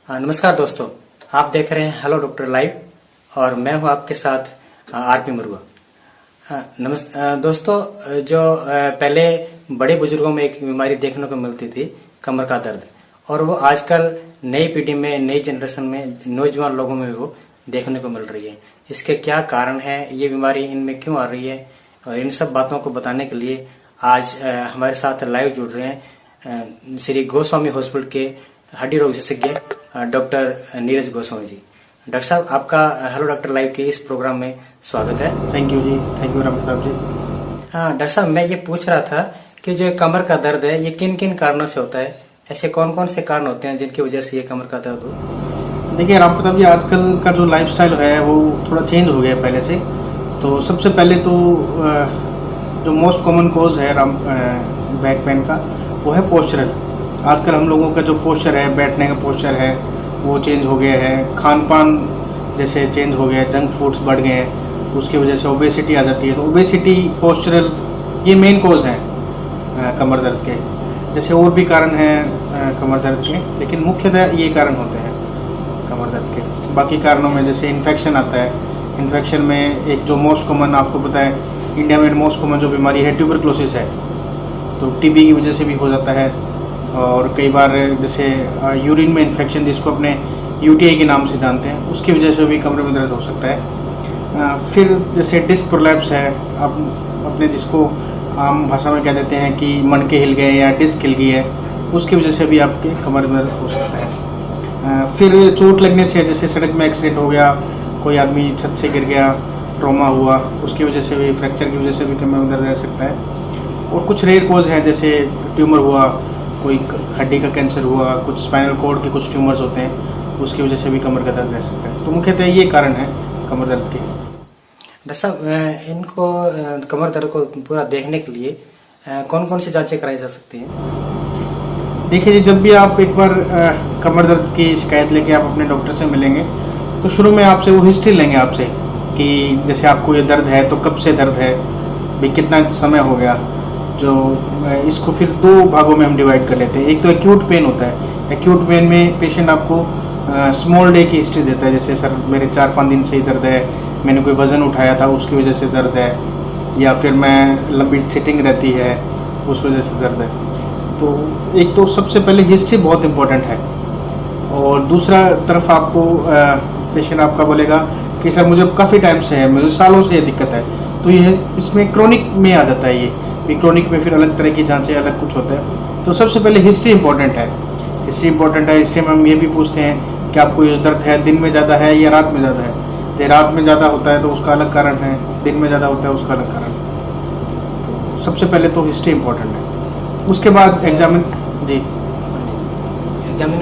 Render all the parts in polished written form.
नमस्कार दोस्तों, आप देख रहे हैं हेलो डॉक्टर लाइव और मैं हूं आपके साथ आरपी मुरुगा। दोस्तों, जो पहले बड़े बुजुर्गों में एक बीमारी देखने को मिलती थी, कमर का दर्द, और वो आजकल नई पीढ़ी में, नई जनरेशन में, नौजवान लोगों में वो देखने को मिल रही है। इसके क्या कारण है, ये बीमारी इनमें क्यों आ रही है, और इन सब बातों को बताने के लिए आज हमारे साथ लाइव जुड़ रहे हैं श्री गोस्वामी हॉस्पिटल के हड्डी रोग विशेषज्ञ डॉक्टर नीरज गोस्वामी जी। डॉक्टर साहब, आपका हेलो डॉक्टर लाइव के इस प्रोग्राम में स्वागत है। Thank you ji, thank you Rampratap ji. हाँ डॉक्टर साहब, मैं ये पूछ रहा था कि जो कमर का दर्द है ये किन किन कारणों से होता है? ऐसे कौन कौन से कारण होते हैं जिनकी वजह से ये कमर का दर्द हो? देखिए रामप्रताप जी, आजकल का जो लाइफस्टाइल है वो थोड़ा चेंज हो गया पहले से। तो सबसे पहले तो जो मोस्ट कॉमन कॉज है बैक पेन का, वो है पोस्चरल। आजकल हम लोगों का जो पोस्चर है, बैठने का पोस्चर है, वो चेंज हो गया है। खान पान जैसे चेंज हो गया है, जंक फूड्स बढ़ गए हैं, उसकी वजह से ओबेसिटी आ जाती है। तो ओबेसिटी, पोस्चरल, ये मेन कॉज हैं कमर दर्द के। जैसे और भी कारण हैं कमर दर्द के, लेकिन मुख्यतः ये कारण होते हैं कमर दर्द के। बाकी कारणों में जैसे इन्फेक्शन आता है। इन्फेक्शन में एक जो मोस्ट कॉमन, आपको पता है इंडिया में मोस्ट कॉमन जो बीमारी है ट्यूबरक्लोसिस है। तो टीबी की वजह से भी हो जाता है। और कई बार जैसे यूरिन में इन्फेक्शन, जिसको अपने यूटीआई के नाम से जानते हैं, उसकी वजह से भी कमर में दर्द हो सकता है। फिर जैसे डिस्क प्रोलैप्स है, आप अपने जिसको आम भाषा में कह देते हैं कि मणके हिल गए या डिस्क हिल गई है, उसकी वजह से भी आपके कमर में दर्द हो सकता है। फिर चोट लगने से, जैसे सड़क में एक्सीडेंट हो गया, कोई आदमी छत से गिर गया, ट्रॉमा हुआ, उसकी वजह से भी, फ्रैक्चर की वजह से भी कमर में दर्द रह सकता है। और कुछ रेयर कॉज हैं, जैसे ट्यूमर हुआ, कोई हड्डी का कैंसर हुआ, कुछ स्पाइनल कॉर्ड के कुछ ट्यूमर्स होते हैं, उसकी वजह से भी कमर का दर्द रह सकता है। तो मुख्यतः ये कारण है कमर दर्द के। डॉक्टर साहब, इनको कमर दर्द को पूरा देखने के लिए कौन कौन सी जांचें कराई जा सकती हैं? देखिए जी, जब भी आप एक बार कमर दर्द की शिकायत लेके आप अपने डॉक्टर से मिलेंगे, तो शुरू में आपसे वो हिस्ट्री लेंगे आपसे कि जैसे आपको ये दर्द है तो कब से दर्द है, भी कितना समय हो गया। जो इसको फिर दो भागों में हम डिवाइड कर लेते हैं। एक तो एक्यूट पेन होता है। एक्यूट पेन में पेशेंट आपको स्मॉल डे की हिस्ट्री देता है, जैसे सर मेरे 4-5 दिन से ही दर्द है, मैंने कोई वज़न उठाया था उसकी वजह से दर्द है, या फिर मैं लंबी सिटिंग रहती है उस वजह से दर्द है। तो एक तो सबसे पहले हिस्ट्री बहुत इम्पोर्टेंट है। और दूसरा तरफ आपको पेशेंट आपका बोलेगा कि सर मुझे काफ़ी टाइम से है, मुझे सालों से ये दिक्कत है। तो ये इसमें क्रोनिक में आ जाता है। ये क्रोनिक में फिर अलग तरह की जांचें, अलग कुछ होता है। तो सबसे पहले हिस्ट्री इंपॉर्टेंट है। हिस्ट्री इंपॉर्टेंट है। हिस्ट्री में हम ये भी पूछते हैं कि आपको ये दर्द है दिन में ज़्यादा है या रात में ज़्यादा है। जब रात में ज़्यादा होता है तो उसका अलग कारण है, दिन में ज़्यादा होता है उसका अलग कारण है। तो सबसे पहले तो हिस्ट्री इंपॉर्टेंट है। उसके बाद एग्जामिन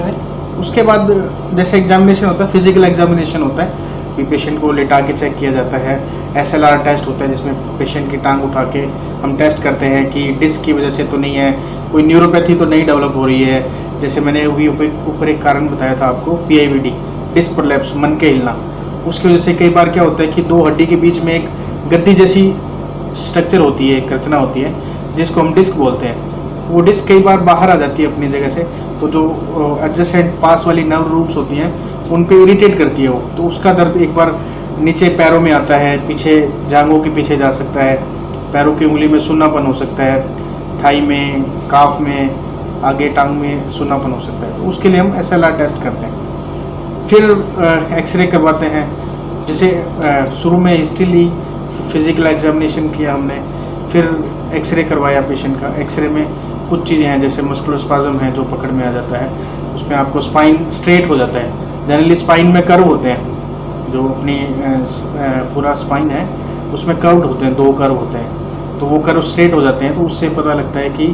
में उसके बाद जैसे एग्जामिनेशन होता है, फिजिकल एग्जामिनेशन होता है, भी पेशेंट को लेटा के चेक किया जाता है। SLR टेस्ट होता है, जिसमें पेशेंट की टांग उठा के हम टेस्ट करते हैं कि डिस्क की वजह से तो नहीं है, कोई न्यूरोपैथी तो नहीं डेवलप हो रही है। जैसे मैंने अभी ऊपर एक कारण बताया था आपको, PIVD, डिस्क प्रोलैप्स, मन के हिलना। उसकी वजह से कई बार क्या होता है कि दो हड्डी के बीच में एक गद्दी जैसी स्ट्रक्चर होती है, एक रचना होती है, जिसको हम डिस्क बोलते हैं। वो डिस्क कई बार बाहर आ जाती है अपनी जगह से, तो जो एडजेसेंट पास वाली नर्व रूट्स होती हैं उन पे इरिटेट करती है वो। तो उसका दर्द एक बार नीचे पैरों में आता है, पीछे जांघों के पीछे जा सकता है, पैरों की उंगली में सुन्नापन हो सकता है, थाई में, काफ में, आगे टांग में सुन्नापन हो सकता है। तो उसके लिए हम SLR टेस्ट करते हैं। फिर एक्सरे करवाते हैं। जैसे शुरू में हिस्ट्री ली, फिजिकल एग्जामिनेशन किया हमने, फिर एक्सरे करवाया पेशेंट का। एक्सरे में कुछ चीज़ें हैं, जैसे मस्कुलर स्पाज्म है जो पकड़ में आ जाता है, उसमें आपको स्पाइन स्ट्रेट हो जाता है। जनरली स्पाइन में कर्व होते हैं, जो अपनी पूरा स्पाइन है उसमें कर्व होते हैं, 2 कर्व होते हैं, तो वो कर्व स्ट्रेट हो जाते हैं। तो उससे पता लगता है कि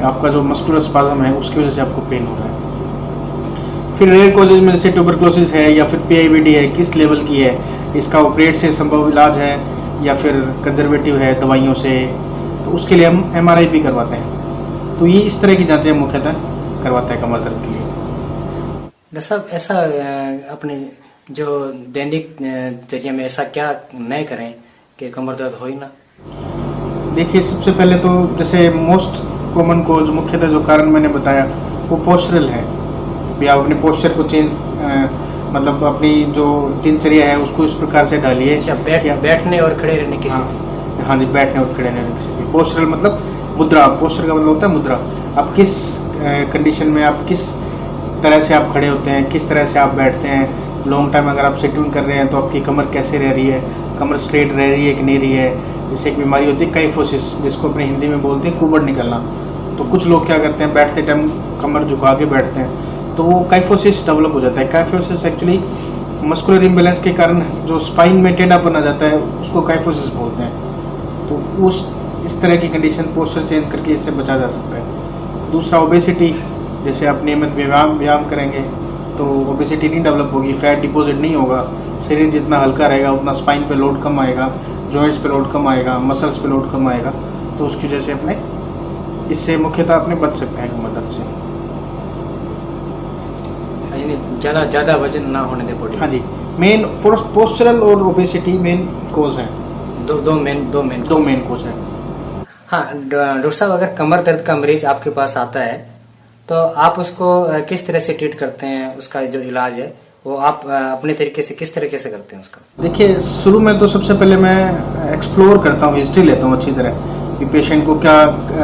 आपका जो मस्कुलर स्पाज्म है उसकी वजह से आपको पेन हो रहा है। फिर रेयर कॉजेज में जैसे ट्यूबरक्लोसिस है या फिर PIVD है, किस लेवल की है, इसका ऑपरेट से संभव इलाज है या फिर कंजर्वेटिव है दवाइयों से, तो उसके लिए हम MRI भी करवाते हैं। तो ये इस तरह की जांचें मुख्यतः करवाता है कमर दर्द के लिए। डॉक्टर साहब, ऐसा अपने जो दैनिक जरिए में ऐसा क्या नहीं करें कि कमर दर्द हो ही ना? देखिए, सबसे पहले तो जैसे मोस्ट कॉमन कोज, मुख्यतः जो कारण मैंने बताया वो पोस्चरल है। भी आप अपने पोस्चर को चेंज मतलब अपनी जो दिनचर्या है उसको इस प्रकार से डालिए। अच्छा, बैठने और खड़े रहने की स्थिति। हाँ जी, बैठने और खड़े रहने की स्थिति। पोस्चरल मतलब मुद्रा, पोस्चर का मतलब होता है मुद्रा। आप किस कंडीशन में, आप किस तरह से आप खड़े होते हैं, किस तरह से आप बैठते हैं। लॉन्ग टाइम अगर आप सिटिंग कर रहे हैं तो आपकी कमर कैसे रह रही है, कमर स्ट्रेट रह रही है कि नहीं रही है। जैसे एक बीमारी होती है काइफोसिस, जिसको अपने हिंदी में बोलते हैं कुबड़ निकलना। तो कुछ लोग क्या करते हैं, बैठते टाइम कमर झुका के बैठते हैं, तो वो काइफोसिस डेवलप हो जाता है। काइफोसिस एक्चुअली मस्कुलर इम्बैलेंस के कारण जो स्पाइन में टेढ़ापन आ जाता है उसको काइफोसिस बोलते हैं। तो उस इस तरह की कंडीशन पोस्चर चेंज करके इससे बचा जा सकता है। दूसरा ओबेसिटी, जैसे आप नियमित व्यायाम करेंगे तो ओबेसिटी नहीं डेवलप होगी, फैट डिपॉजिट नहीं होगा। शरीर जितना हल्का रहेगा उतना स्पाइन पे लोड कम आएगा, जॉइंट्स पे लोड कम आएगा, मसल्स पे लोड कम आएगा। तो उसकी वजह से अपने इससे मुख्यतः अपने बच सकते हैं मदद से। ज़्यादा वजन ना होने दे बॉडी। हाँ जी, मेन पोस्चरल और ओबेसिटी मेन कोज है। दो मेन कोज है। हाँ डॉक्टर साहब, अगर कमर दर्द का मरीज आपके पास आता है तो आप उसको किस तरह से ट्रीट करते हैं? उसका जो इलाज है वो आप अपने तरीके से किस तरीके से करते हैं उसका? देखिए, शुरू में तो सबसे पहले मैं एक्सप्लोर करता हूँ, हिस्ट्री लेता हूँ अच्छी तरह कि पेशेंट को क्या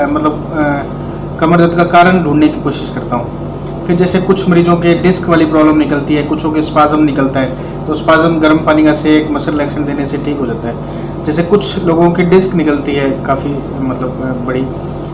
मतलब कमर दर्द का कारण ढूंढने की कोशिश करता हूँ। फिर जैसे कुछ मरीजों के डिस्क वाली प्रॉब्लम निकलती है, कुछों के स्पाज्म निकलता है, तो स्पाज्म गर्म पानी का सेक, मसल रिलैक्सेशन देने से ठीक हो जाता है। जैसे कुछ लोगों की डिस्क निकलती है काफ़ी मतलब बड़ी,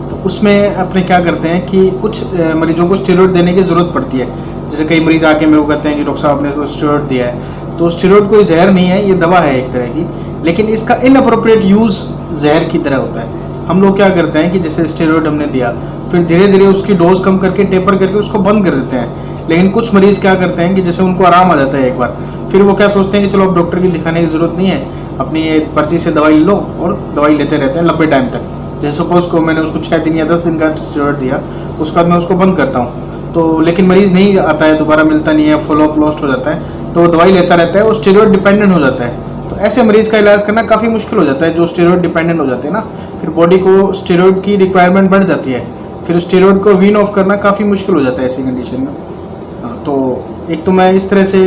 तो उसमें अपने क्या करते हैं कि कुछ मरीजों को स्टेरॉइड देने की ज़रूरत पड़ती है। जैसे कई मरीज आके मेरे को कहते हैं कि डॉक्टर साहब आपने तो स्टेरॉइड दिया है, तो स्टेरॉइड कोई जहर नहीं है, ये दवा है एक तरह की, लेकिन इसका इनअप्रोप्रिएट यूज़ जहर की तरह होता है। हम लोग क्या करते हैं कि जैसे स्टेरॉइड हमने दिया, फिर धीरे धीरे उसकी डोज कम करके टेपर करके उसको बंद कर देते हैं। लेकिन कुछ मरीज क्या करते हैं कि जैसे उनको आराम आ जाता है एक बार, फिर वो क्या सोचते हैं कि चलो अब डॉक्टर की दिखाने की जरूरत नहीं है, अपनी ये पर्ची से दवाई लो, और दवाई लेते रहते हैं लंबे टाइम तक। जैसे सपोज को मैंने उसको 6 दिन या 10 दिन का स्टेरॉइड दिया, उसके बाद मैं उसको बंद करता हूँ, तो लेकिन मरीज नहीं आता है, दोबारा मिलता नहीं है, फॉलोअप लॉस्ट हो जाता है, तो वो दवाई लेता रहता है, वो स्टेरॉइड डिपेंडेंट हो जाता है। तो ऐसे मरीज का इलाज करना काफ़ी मुश्किल हो जाता है, जो स्टेरॉइड डिपेंडेंट हो जाते हैं ना। फिर बॉडी को स्टेरॉइड की रिक्वायरमेंट बढ़ जाती है, फिर स्टेरॉइड को वीन ऑफ करना काफ़ी मुश्किल हो जाता है ऐसी कंडीशन में। तो एक तो मैं इस तरह से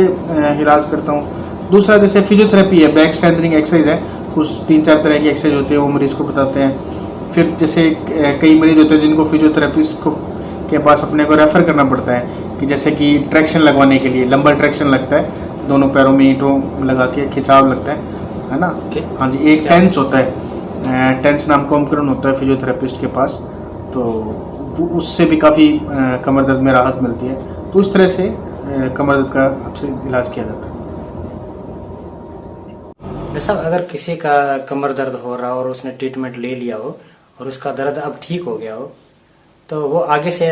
इलाज करता हूँ। दूसरा जैसे फिजियोथेरेपी है, बैक स्ट्रेंथनिंग एक्सरसाइज है, कुछ 3-4 तरह की एक्सरसाइज होती है, वो मरीज को बताते हैं। फिर जैसे कई मरीज होते हैं जिनको फिजियोथेरेपिस्ट को के पास अपने को रेफ़र करना पड़ता है, कि जैसे कि ट्रैक्शन लगवाने के लिए लंबर ट्रैक्शन लगता है, दोनों पैरों में ईंटों लगा के खिंचाव लगता है ना। हाँ जी, एक टेंस होता है, टेंस नाम का उपकरण होता है फिजियोथेरेपिस्ट के पास, तो उससे भी काफ़ी कमर दर्द में राहत मिलती है। तो उस तरह से कमर दर्द का अच्छे इलाज किया जाता है। साहब, अगर किसी का कमर दर्द हो रहा हो और उसने ट्रीटमेंट ले लिया हो और उसका दर्द अब ठीक हो गया हो, तो वो आगे से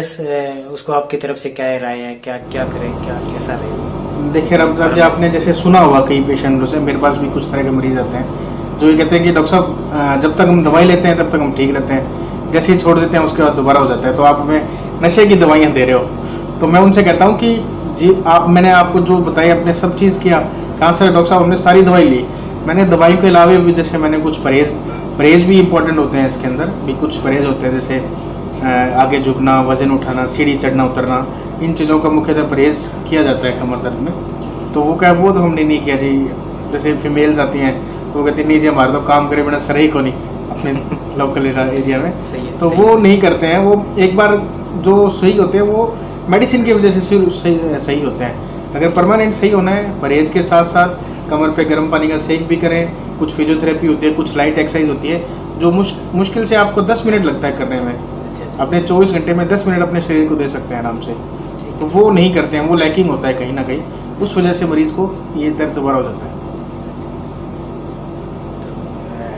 उसको आपकी तरफ से क्या राय है, क्या करें, कैसा रहे? देखिए, अब आपने जैसे सुना होगा कई पेशेंटों से, मेरे पास भी कुछ तरह के मरीज आते हैं जो ये कहते हैं कि डॉक्टर साहब जब तक हम दवाई लेते हैं तब तक हम ठीक रहते हैं, जैसे ही छोड़ देते हैं उसके बाद दोबारा हो जाता है, तो आप हमें नशे की दवाइयाँ दे रहे हो। तो मैं उनसे कहता हूँ कि जी मैंने आपको जो बताया अपने सब चीज़ किया, कहाँ से डॉक्टर साहब हमने सारी दवाई ली, मैंने दवाई के अलावा भी जैसे मैंने कुछ परहेज भी इंपॉर्टेंट होते हैं, इसके अंदर भी कुछ परहेज होते हैं, जैसे आगे झुकना, वजन उठाना, सीढ़ी चढ़ना उतरना, इन चीज़ों का मुख्यतः परहेज किया जाता है कमर दर्द में। तो वो क्या, वो तो हमने नहीं किया जी। जैसे फीमेल्स आती हैं तो वो कहती नहीं जी हमारा तो काम करे बिना सर ही को नहीं अपने लोकल एरिया में, तो वो नहीं करते हैं। वो एक बार जो सही होते हैं वो मेडिसिन की वजह से सही होते हैं। अगर परमानेंट सही होना है, परहेज के साथ साथ कमर पे गर्म पानी का सेक भी करें, कुछ फिजियोथेरेपी होती है, कुछ लाइट एक्सरसाइज होती है, जो मुश्किल से आपको 10 मिनट लगता है करने में, अपने 24 घंटे में 10 मिनट अपने शरीर को दे सकते हैं आराम से। तो वो नहीं करते हैं, वो लैकिंग होता है कहीं ना कहीं, उस वजह से मरीज को ये दर्द दोबारा हो जाता है।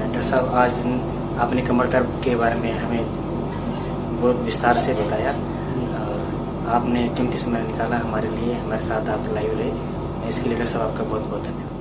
डॉक्टर साहब, आज आपने कमर दर्द के बारे में हमें बहुत विस्तार से बताया और आपने कीमती समय निकाला हमारे लिए, हमारे साथ आप लाइव रहे, इसके लिए डॉक्टर साहब आपका बहुत बहुत धन्यवाद।